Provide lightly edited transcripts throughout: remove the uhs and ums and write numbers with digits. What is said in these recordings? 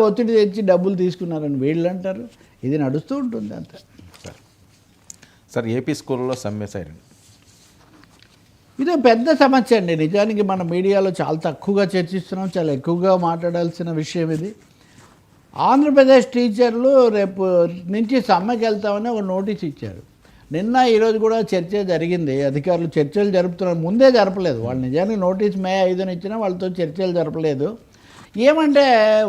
ఒత్తిడి తెచ్చి డబ్బులు తీసుకున్నారని వీళ్ళు అంటారు. ఇది నడుస్తూ ఉంటుంది అంతే. సార్ ఏపీ స్కూల్లో సమ్మె సైరన్ ఇదో పెద్ద సమస్య అండి. నిజానికి మన మీడియాలో చాలా తక్కువగా చర్చిస్తున్నాం, చాలా ఎక్కువగా మాట్లాడాల్సిన విషయం ఇది. ఆంధ్రప్రదేశ్ టీచర్లు రేపు నుంచి సమ్మెకి వెళ్తామని ఒక నోటీస్ ఇచ్చారు. నిన్న ఈరోజు కూడా చర్చ జరిగింది. అధికారులు చర్చలు జరుపుతున్నారు, ముందే జరపలేదు వాళ్ళు. నిజానికి నోటీస్ మే 5న ఇచ్చినా వాళ్ళతో చర్చలు జరపలేదు. ఏమంటే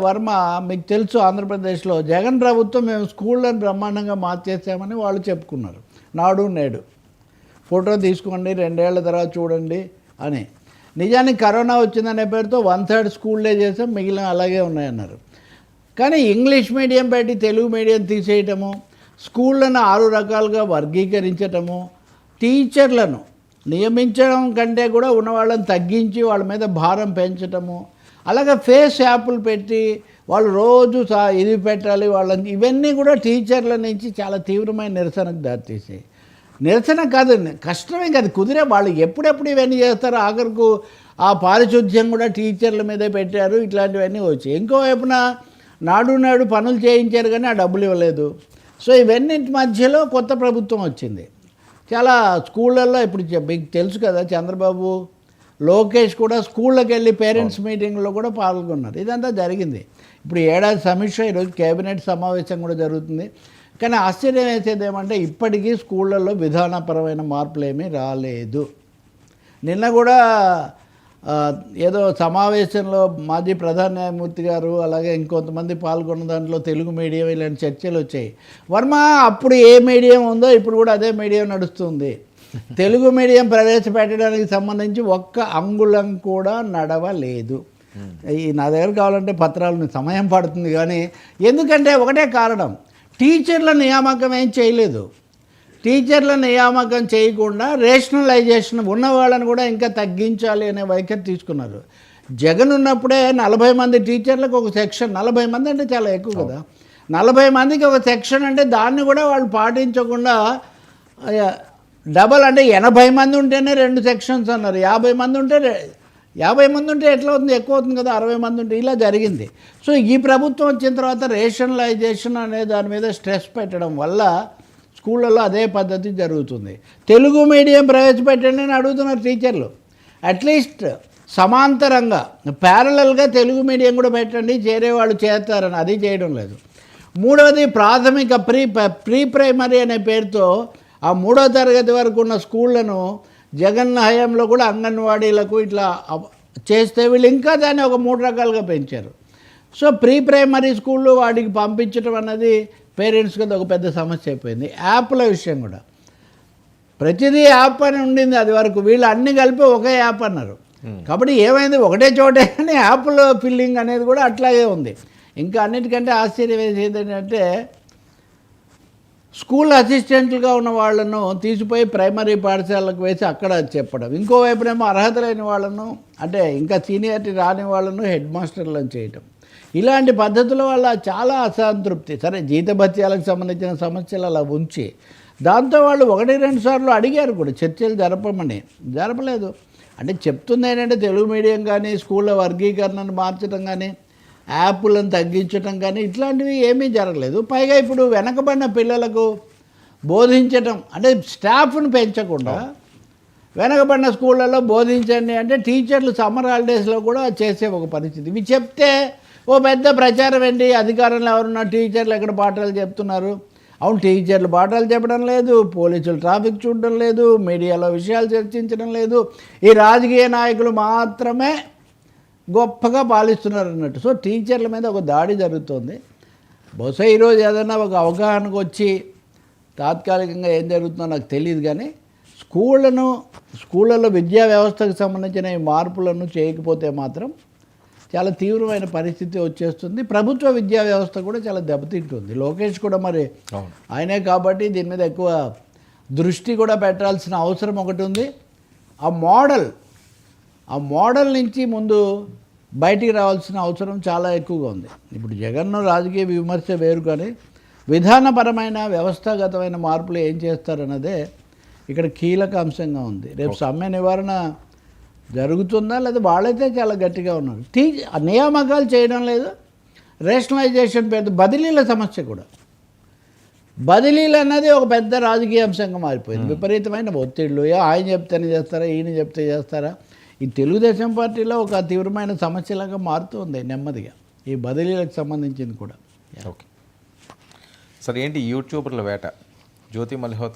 వర్మ, మీకు తెలుసు ఆంధ్రప్రదేశ్లో జగన్ ప్రభుత్వం మేము స్కూళ్ళని బ్రహ్మాండంగా మార్చేసామని వాళ్ళు చెప్పుకున్నారు. నాడు నేడు ఫోటో తీసుకోండి, 2 ఏళ్ల తర్వాత చూడండి అని. నిజానికి కరోనా వచ్చిందనే పేరుతో 1/3 స్కూళ్ళే చేసాం, మిగిలిన అలాగే ఉన్నాయన్నారు. కానీ ఇంగ్లీష్ మీడియం పెట్టి తెలుగు మీడియం తీసేయటము, స్కూళ్ళను 6 రకాలుగా వర్గీకరించటము, టీచర్లను నియమించడం కంటే కూడా ఉన్నవాళ్ళని తగ్గించి వాళ్ళ మీద భారం పెంచటము, అలాగే ఫేస్ యాప్లు పెట్టి వాళ్ళు రోజు ఇది పెట్టాలి వాళ్ళని, ఇవన్నీ కూడా టీచర్ల నుంచి చాలా తీవ్రమైన నిరసనకు దారితీసాయి. నిరసన కాదు, కష్టమే కాదు, కుదిరే వాళ్ళు ఎప్పుడెప్పుడు ఇవన్నీ చేస్తారో ఆఖరికి ఆ పారిశుద్ధ్యం కూడా టీచర్ల మీదే పెట్టారు. ఇట్లాంటివన్నీ వచ్చాయి. ఇంకోవైపున నాడు పనులు చేయించారు కానీ ఆ డబ్బులు ఇవ్వలేదు. సో ఇవన్నింటి మధ్యలో కొత్త ప్రభుత్వం వచ్చింది. చాలా స్కూళ్ళల్లో ఇప్పుడు మీకు తెలుసు కదా, చంద్రబాబు, లోకేష్ కూడా స్కూళ్ళకి వెళ్ళి పేరెంట్స్ మీటింగ్లో కూడా పాల్గొన్నారు. ఇదంతా జరిగింది. ఇప్పుడు ఏడాది సమీక్ష, ఈరోజు కేబినెట్ సమావేశం కూడా జరుగుతుంది. కానీ ఆశ్చర్యం వేసేది ఏమంటే ఇప్పటికీ స్కూళ్ళల్లో విధానపరమైన మార్పులు ఏమీ రాలేదు. నిన్న కూడా ఏదో సమావేశంలో మాజీ ప్రధాన న్యాయమూర్తి గారు అలాగే ఇంకొంతమంది పాల్గొన్న దాంట్లో తెలుగు మీడియం ఇలాంటి చర్చలు వచ్చాయి. వర్మ, అప్పుడు ఏ మీడియం ఉందో ఇప్పుడు కూడా అదే మీడియం నడుస్తుంది. తెలుగు మీడియం ప్రవేశపెట్టడానికి సంబంధించి ఒక్క అంగుళం కూడా నడవలేదు. నా దగ్గర కావాలంటే పత్రాలు సమయం పడుతుంది కానీ, ఎందుకంటే ఒకటే కారణం, టీచర్ల నియామకం ఏం చేయలేదు. టీచర్ల నియామకం చేయకుండా రేషనలైజేషన్ ఉన్న వాళ్ళని కూడా ఇంకా తగ్గించాలి అనే వైఖరి తీసుకున్నారు. జగన్ ఉన్నప్పుడే 40 మంది టీచర్లకు ఒక సెక్షన్, 40 మంది అంటే చాలా ఎక్కువ కదా, 40 మందికి ఒక సెక్షన్ అంటే దాన్ని కూడా వాళ్ళు పాటించకుండా డబల్ అంటే 80 మంది ఉంటేనే 2 సెక్షన్స్ అన్నారు. 50 మంది ఉంటే 50 మంది ఉంటే ఎట్లా అవుతుంది, ఎక్కువ అవుతుంది కదా, 60 మంది ఉంటే ఇలా జరిగింది. సో ఈ ప్రభుత్వం వచ్చిన తర్వాత రేషనలైజేషన్ అనే దాని మీద స్ట్రెస్ పెట్టడం వల్ల స్కూళ్ళల్లో అదే పద్ధతి జరుగుతుంది. తెలుగు మీడియం ప్రవేశపెట్టండి అని అడుగుతున్నారు టీచర్లు. అట్లీస్ట్ సమాంతరంగా ప్యారలల్గా తెలుగు మీడియం కూడా పెట్టండి, చేరేవాళ్ళు చేస్తారని, అది చేయడం లేదు. మూడవది, ప్రాథమిక ప్రీ ప్రైమరీ అనే పేరుతో ఆ 3వ తరగతి వరకు ఉన్న స్కూళ్ళను జగన్ హయాంలో కూడా అంగన్వాడీలకు ఇట్లా చేస్తే వీళ్ళు ఇంకా దాన్ని ఒక 3 రకాలుగా పెంచారు. సో ప్రీ ప్రైమరీ స్కూళ్ళు వాడికి పంపించడం అన్నది పేరెంట్స్కి ఒక పెద్ద సమస్య అయిపోయింది. యాప్ల విషయం కూడా ప్రతిదీ యాప్ అని ఉండింది అది వరకు, వీళ్ళు అన్నీ కలిపి ఒకే యాప్ అన్నారు. కాబట్టి ఏమైంది, ఒకటే చోటే కానీ యాప్లో ఫిల్లింగ్ అనేది కూడా అట్లాగే ఉంది. ఇంకా అన్నిటికంటే ఆశ్చర్యం వేసేది ఏంటంటే, స్కూల్ అసిస్టెంట్లుగా ఉన్న వాళ్ళను తీసిపోయి ప్రైమరీ పాఠశాలకు వేసి అక్కడ చెప్పడం, ఇంకోవైపునేమో అర్హత లేని వాళ్ళను, అంటే ఇంకా సీనియారిటీ రాని వాళ్ళను హెడ్ మాస్టర్లను చేయటం, ఇలాంటి పద్ధతుల వల్ల చాలా అసంతృప్తి. సరే, జీతభత్యాలకు సంబంధించిన సమస్యలు అలా ఉంచి దాంతో వాళ్ళు 1-2 సార్లు అడిగారు కూడా చర్చలు జరపమని, జరపలేదు. అంటే చెప్తుంది ఏంటంటే తెలుగు మీడియం కానీ స్కూళ్ళ వర్గీకరణను మార్చడం కానీ యాప్లను తగ్గించడం కానీ ఇట్లాంటివి ఏమీ జరగలేదు. పైగా ఇప్పుడు వెనకబడిన పిల్లలకు బోధించటం అంటే స్టాఫ్ను పెంచకుండా వెనకబడిన స్కూళ్ళల్లో బోధించండి అంటే టీచర్లు సమ్మర్ హాలిడేస్లో కూడా చేసే ఒక పరిస్థితి. ఇవి చెప్తే ఓ పెద్ద ప్రచారం ఏంటి, అధికారంలో ఎవరున్నా టీచర్లు ఎక్కడ పాఠాలు చెప్తున్నారు. అవును, టీచర్లు పాఠాలు చెప్పడం లేదు, పోలీసులు ట్రాఫిక్ చూడడం లేదు, మీడియాలో విషయాలు చర్చించడం లేదు, ఈ రాజకీయ నాయకులు మాత్రమే గొప్పగా పాలిస్తున్నారు అన్నట్టు. సో టీచర్ల మీద ఒక దాడి జరుగుతుంది. బహుశా ఈరోజు ఏదైనా ఒక అవగాహనకు వచ్చి తాత్కాలికంగా ఏం జరుగుతుందో నాకు తెలియదు కానీ స్కూళ్ళలో విద్యా వ్యవస్థకు సంబంధించిన ఈ మార్పులను చేయకపోతే మాత్రం చాలా తీవ్రమైన పరిస్థితి వచ్చేస్తుంది. ప్రభుత్వ విద్యా వ్యవస్థ కూడా చాలా దెబ్బతింటుంది. లోకేష్ కూడా మరి ఆయనే కాబట్టి దీని మీద ఎక్కువ దృష్టి కూడా పెట్టాల్సిన అవసరం ఒకటి ఉంది. ఆ మోడల్ నుంచి ముందు బయటికి రావాల్సిన అవసరం చాలా ఎక్కువగా ఉంది. ఇప్పుడు జగన్ రాజకీయ విమర్శ వేరు కానీ విధానపరమైన వ్యవస్థాగతమైన మార్పులు ఏం చేస్తారన్నదే ఇక్కడ కీలక అంశంగా ఉంది. రేపు సమ్మె నివారణ జరుగుతుందా లేదా వాళ్ళైతే చాలా గట్టిగా ఉన్నారు. నియామకాలు చేయడం లేదు, రేషనలైజేషన్ పెద్ద బదిలీల సమస్య కూడా. బదిలీలు అన్నది ఒక పెద్ద రాజకీయ అంశంగా మారిపోయింది. విపరీతమైన ఒత్తిళ్ళు, ఆయన చెప్తేనే చేస్తారా, ఈయన చెప్తే చేస్తారా, ఈ తెలుగుదేశం పార్టీలో ఒక తీవ్రమైన సమస్యలాగా మారుతుంది నెమ్మదిగా ఈ బదిలీలకు సంబంధించింది కూడా. ఓకే సార్, ఏంటి యూట్యూబర్ల వేట? జ్యోతి మల్హోత్రా